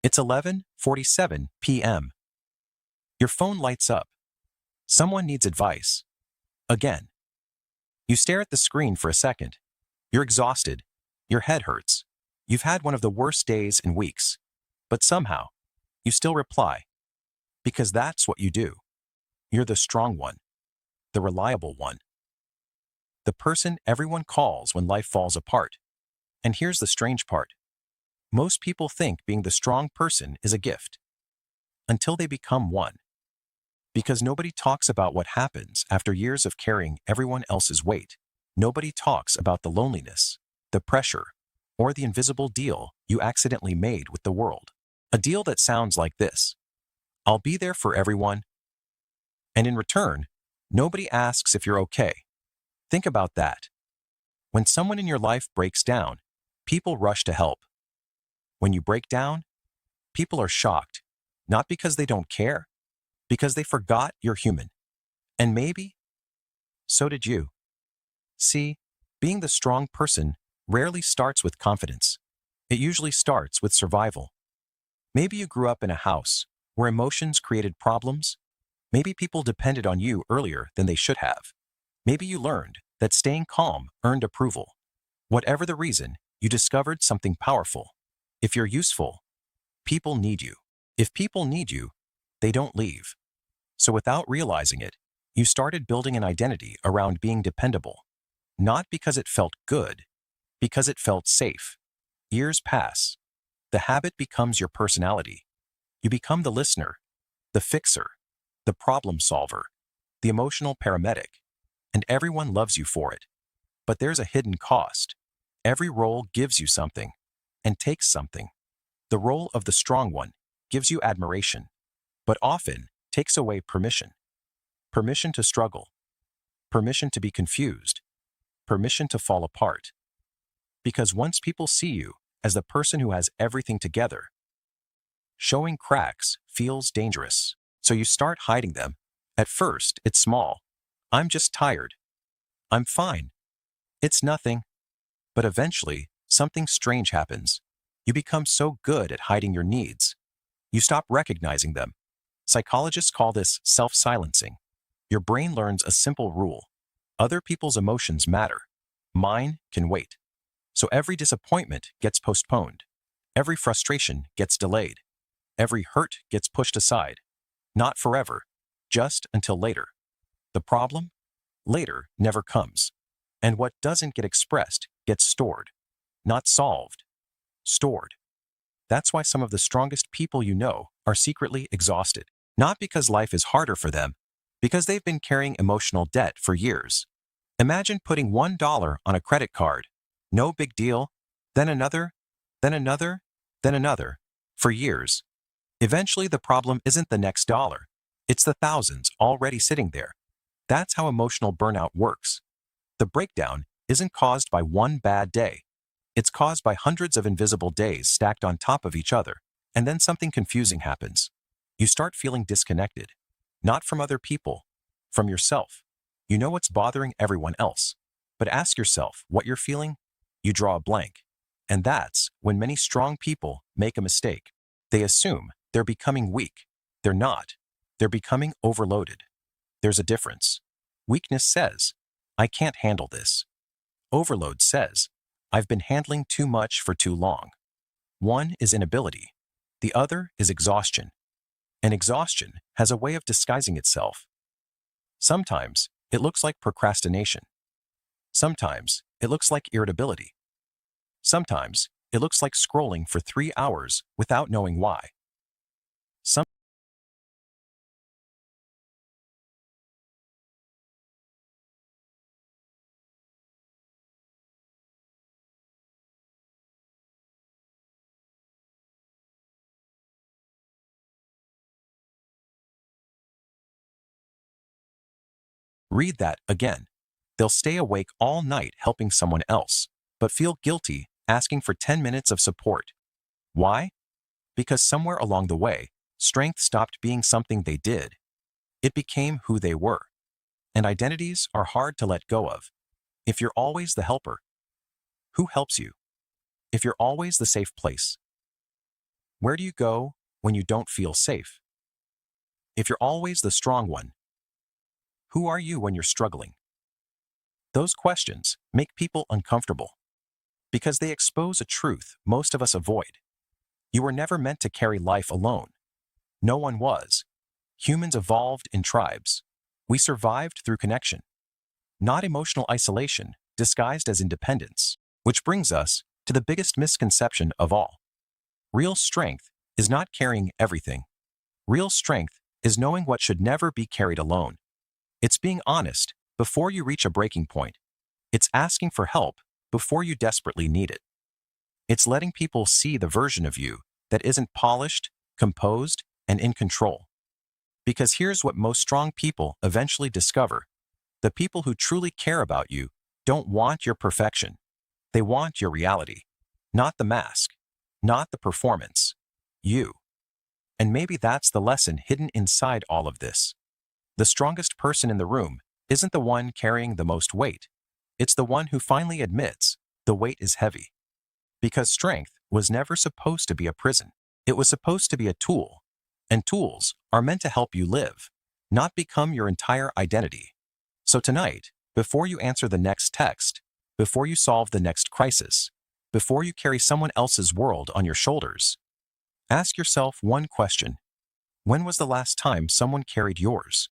It's 11:47 p.m. Your phone lights up. Someone needs advice. Again. You stare at the screen for a second. You're exhausted. Your head hurts. You've had one of the worst days in weeks. But somehow, you still reply. Because that's what you do. You're the strong one. The reliable one. The person everyone calls when life falls apart. And here's the strange part. Most people think being the strong person is a gift. Until they become one. Because nobody talks about what happens after years of carrying everyone else's weight. Nobody talks about the loneliness, the pressure, or the invisible deal you accidentally made with the world. A deal that sounds like this. I'll be there for everyone. And in return, nobody asks if you're okay. Think about that. When someone in your life breaks down, people rush to help. When you break down, people are shocked, not because they don't care, because they forgot you're human. And maybe, so did you. See, being the strong person rarely starts with confidence. It usually starts with survival. Maybe you grew up in a house where emotions created problems. Maybe people depended on you earlier than they should have. Maybe you learned that staying calm earned approval. Whatever the reason, you discovered something powerful. If you're useful, people need you. If people need you, they don't leave. So without realizing it, you started building an identity around being dependable. Not because it felt good, because it felt safe. Years pass. The habit becomes your personality. You become the listener, the fixer, the problem solver, the emotional paramedic, and everyone loves you for it. But there's a hidden cost. Every role gives you something and takes something. The role of the strong one gives you admiration, but often takes away permission. Permission to struggle, permission to be confused, permission to fall apart. Because once people see you as the person who has everything together, showing cracks feels dangerous, so you start hiding them. At first, it's small. I'm just tired. I'm fine. It's nothing. But eventually, something strange happens. You become so good at hiding your needs. You stop recognizing them. Psychologists call this self-silencing. Your brain learns a simple rule. Other people's emotions matter. Mine can wait. So every disappointment gets postponed. Every frustration gets delayed. Every hurt gets pushed aside. Not forever, just until later. The problem? Later never comes. And what doesn't get expressed gets stored. Not solved. Stored. That's why some of the strongest people you know are secretly exhausted. Not because life is harder for them, because they've been carrying emotional debt for years. Imagine putting $1 on a credit card. No big deal. Then another, then another, then another. For years. Eventually the problem isn't the next dollar. It's the thousands already sitting there. That's how emotional burnout works. The breakdown isn't caused by one bad day. It's caused by hundreds of invisible days stacked on top of each other. And then something confusing happens. You start feeling disconnected. Not from other people, from yourself. You know what's bothering everyone else. But ask yourself what you're feeling. You draw a blank. And that's when many strong people make a mistake. They assume they're becoming weak. They're not. They're becoming overloaded. There's a difference. Weakness says, I can't handle this. Overload says, I've been handling too much for too long. One is inability. The other is exhaustion. And exhaustion has a way of disguising itself. Sometimes it looks like procrastination. Sometimes it looks like irritability. Sometimes it looks like scrolling for 3 hours without knowing why. Read that again. They'll stay awake all night helping someone else, but feel guilty asking for 10 minutes of support. Why? Because somewhere along the way, strength stopped being something they did. It became who they were. And identities are hard to let go of. If you're always the helper, who helps you? If you're always the safe place, Where do you go when you don't feel safe? If you're always the strong one, who are you when you're struggling? Those questions make people uncomfortable because they expose a truth most of us avoid. You were never meant to carry life alone. No one was. Humans evolved in tribes. We survived through connection, not emotional isolation disguised as independence, which brings us to the biggest misconception of all. Real strength is not carrying everything. Real strength is knowing what should never be carried alone. It's being honest before you reach a breaking point. It's asking for help before you desperately need it. It's letting people see the version of you that isn't polished, composed, and in control. Because here's what most strong people eventually discover. The people who truly care about you don't want your perfection. They want your reality, not the mask, not the performance, you. And maybe that's the lesson hidden inside all of this. The strongest person in the room isn't the one carrying the most weight. It's the one who finally admits the weight is heavy. Because strength was never supposed to be a prison. It was supposed to be a tool. And tools are meant to help you live, not become your entire identity. So tonight, before you answer the next text, before you solve the next crisis, before you carry someone else's world on your shoulders, ask yourself one question. When was the last time someone carried yours?